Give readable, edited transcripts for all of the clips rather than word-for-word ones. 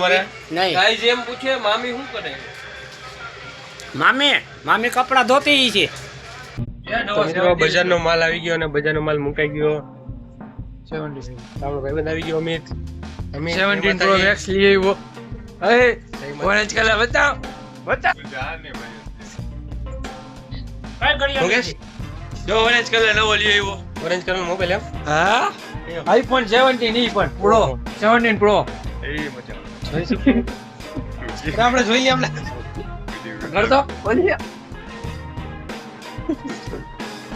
नहीं गाइस એમ પૂછે મામી શું કરે मामी मामी कपड़ा धोती ही छे તો મિત્રો બજારનો માલ આવી ગયો અને બજારનો માલ મુકાઈ ગયો 70 આપણો ભાઈબંધ આવી ગયો અમિત 17 Pro Max લઈ આવ્યો એ ઓરેન્જ કલર બતાવ બતાવ काय करियो મુકેશ જો ઓરેન્જ કલર નવો લઈ આવ્યો ઓરેન્જ કલર મોબાઈલ એમ હા આઈફોન 17 ઈ પણ પ્રો 17 પ્રો એ મજા આપણે જોઈ લઈએ આપણે કરતો બોલીએ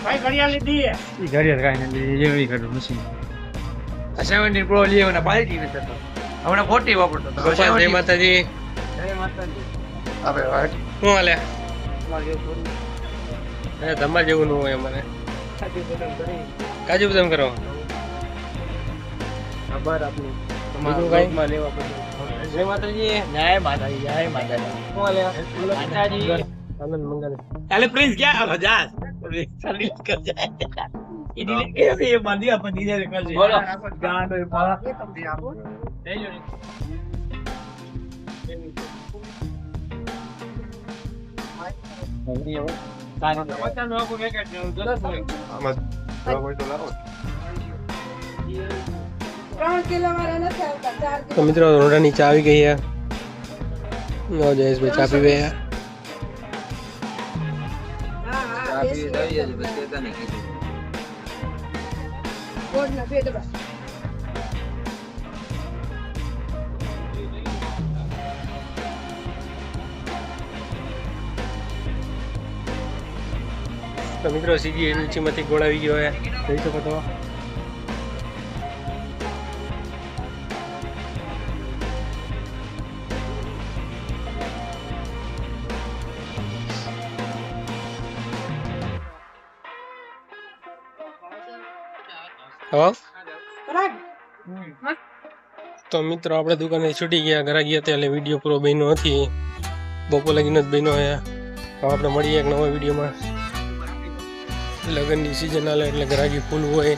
काय करिया लीधी है ઈ ઘડિયાળ કાઈ ને એવી કરું મશીન 17 પ્રો લઈ આવ્યો ને બાલટી ને તો હમણાં 40 વાપરતો તો જય માતાજી जय माता दी આપણે વાત શું હાલે मारे पूरी તમારે જેવું ન હોય અમારે खाती बदल करी કાજુ બદામ કરો खबर आपने બીજું કાંઈ? में लेवा पड़े जय माता दी जय माता दी जय माता दी बोले माता दी આનંદ મંગલ अरे प्रिंस क्या मजाक चली कर जाए इधर के ये बंदी अपन इधर कर दे बोलो गांड में पाला ले लो તો મિત્રો રોડાની ચા આવી ગઈ છે જયેશભાઈ ચા પીવે છે તો મિત્રો સીધી નીચેમાંથી ગોળ આવી ગયો છે જોઈ શકો તો તો મિત્રો આપણે દુકાને છૂટી ગયા ઘરે ગયા એટલે વિડીયો પૂરો બન્યો નથી બપોર લગીને જ બન્યો છે હવે આપણે મળીએ એક નવા વિડીયોમાં લગ્નની સિઝન આલે એટલે ઘરાકી ફૂલ હોય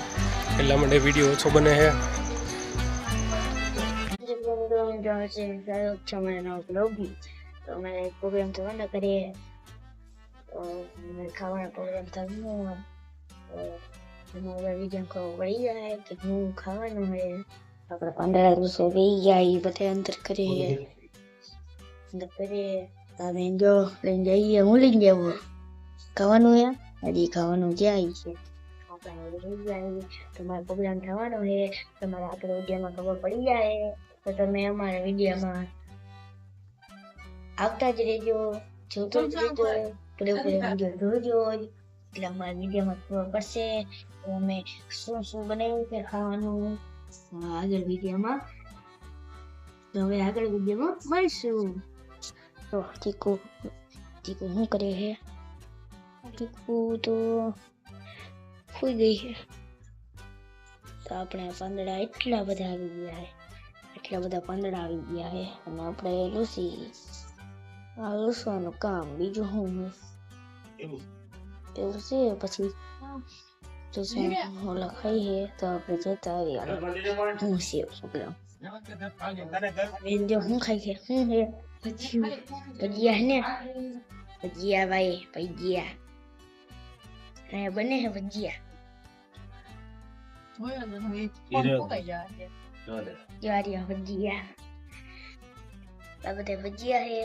એટલા માટે વિડીયો ઓછો બને છે तो मैं प्रोग्राम तो बंद करे तो मैं खाना प्रोग्राम था मोबाइल वीडियो को वही है कि હું ખાવાનું હે આપણે 15 દિવસે વેઈ ગયા ઈ બધે અંતર કરે અંતર કરે તમે જો લઈને જઈએ હું લઈને જાવ ખાવાનું હે હજી ખાવાનું જાય છે આપણે વેઈ ગયા તમારો પ્રોગ્રામ થવાનો હે તમારા આગળ વિડીયોમાં ખબર પડી જાય તો તમે અમારા વિડીયોમાં આવતા જ રહેજો જોતો જ રહેજો પૂરે વિડીયો જોજો એટલે અમારા વિડીયોમાં ખબર પડશે અમે શું શું બનાવ્યું છે ખાવાનું આગળ વિડીયોમાં તો હવે આગળ વિડીયોમાં મળશું તો ચીકુ શું કરે છે ચીકુ તો સુઈ ગઈ છે તો આપણે પાંદડા એટલા બધા આવી ગયા છે એટલા બધા પાંદડા આવી ગયા છે અને આપણે લૂસવાનું કામ બીજું શું એવું છે પછી તો ઓલા ખાઈએ તો આપણે જતા આવીએ હું છે પ્રોગ્રામ જો હું ખાઈ છે હું હે ભજીયા હે ને ભજીયા ભાઈ ભજીયા અહીંયા બને છે ભજીયા જ્વારિયા ભજીયા આ બધા ભજીયા હે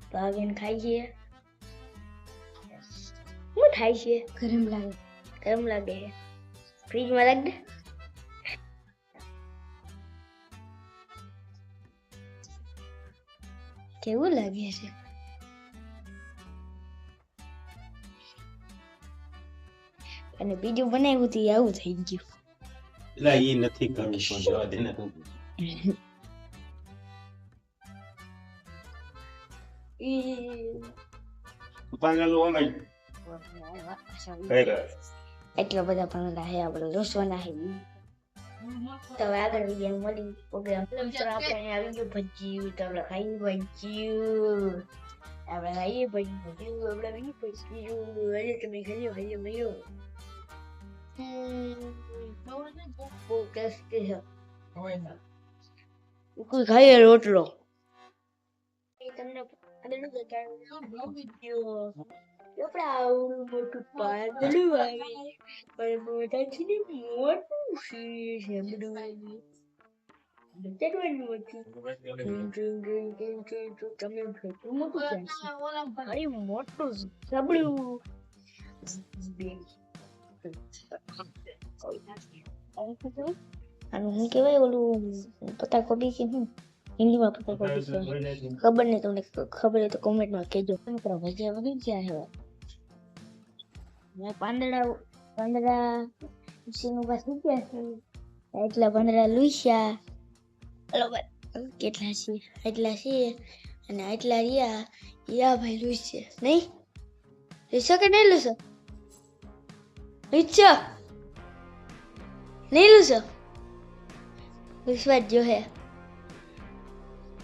તો આવીને ખાઈએ શું થાય છે ગરમ લાગે છે ફ્રીજમાં લાગ દે કેવું લાગે છે અને બીજું બનાવ્યું હતું આવું થઈ ગયું એટલે એ નથી કરવું પણ જવા દે ને પાંગલો ઓમે એટલા બધા પાંદડા હે આપણે લોસવાના હે તો હવે આગળ વિડીયો મળી પ્રોગ્રામ આપણે આવી ગયું ભજીયું તો આપણે ખાઈ ભજીયું આપણે ખાઈએ ભજીયું આપણે ભજીયું હજી તમે ખાઈ ભજીયું બહુ ટેસ્ટી છે કોઈ ખાઈએ રોટલો તમને આગળ વિડીયો આપડે આવડું મોટું પાંદડું આવી પણ મોટાથી ને મોટું છે બધું ચડવાનું હતું મોટું અરે મોટું સબડું હું કેવાય ઓલું પત્તાકોબી કે હું હિન્દીમાં પત્તાકોબી છે ખબર નહીં તમને ખબર હોય તો કોમેન્ટમાં કહેજો મિત્રો ભજીયા વગી ગયા હવે પાંદડા ઉસીનું બસ ગયા છે એટલા પાંદડા લુસ્યા કેટલા છે એટલા છે અને આટલા રિયા ભાઈ લુસશે નહીં લુસો કે નહીં લુસો લુસો નહીં લુસો લુસવા જ જો હે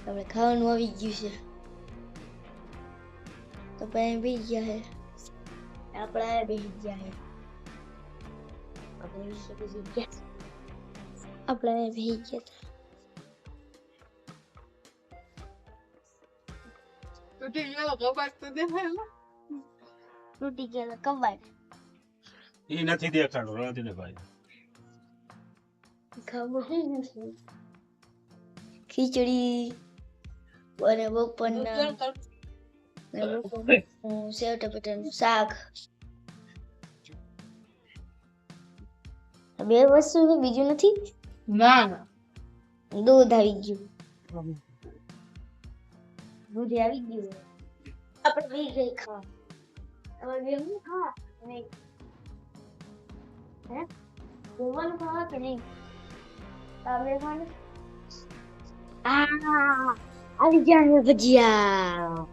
આપણે ખાવાનું આવી ગયું છે તો પછી બેસી ગયા હે આપણા બેસી ગયા હે આપણે બેસી ગયા હતા તૂટી ગયેલો કબાટ એ નથી દેખાડો રાતે ને ભાઈ ખબર નથી ખીચડી અને બપોરના સેવ ટમેટાનું શાક બે વસ્તુ છે બીજું નથી ના દૂધ આવી ગયું દૂધ આવી ગયું આપણે બી ગઈ ખાવા હવે હું ખા નહીં હે ગોવાનું ખાવા કે નહીં તાવે ખાને આવી ગયા ભજીયા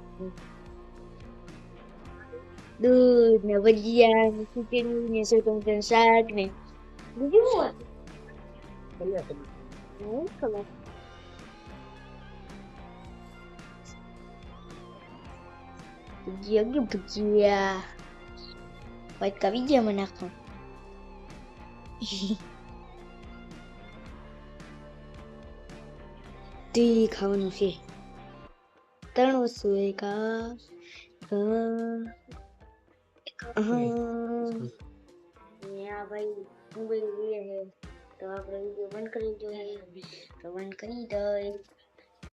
દૂધ ને ભજીયા ને ખીચડી ને સેવ ટમેટાનું શાક ને બીજું શું ખબર ભજીયા વાઈટ કાવી ગયા મને નાખો તે ખાવાનું છે 3 વસ્તુ એક ભાઈ મોબાઈલ તો આપણે વિડીયો બંધ કરી દો તો બંધ કરી દો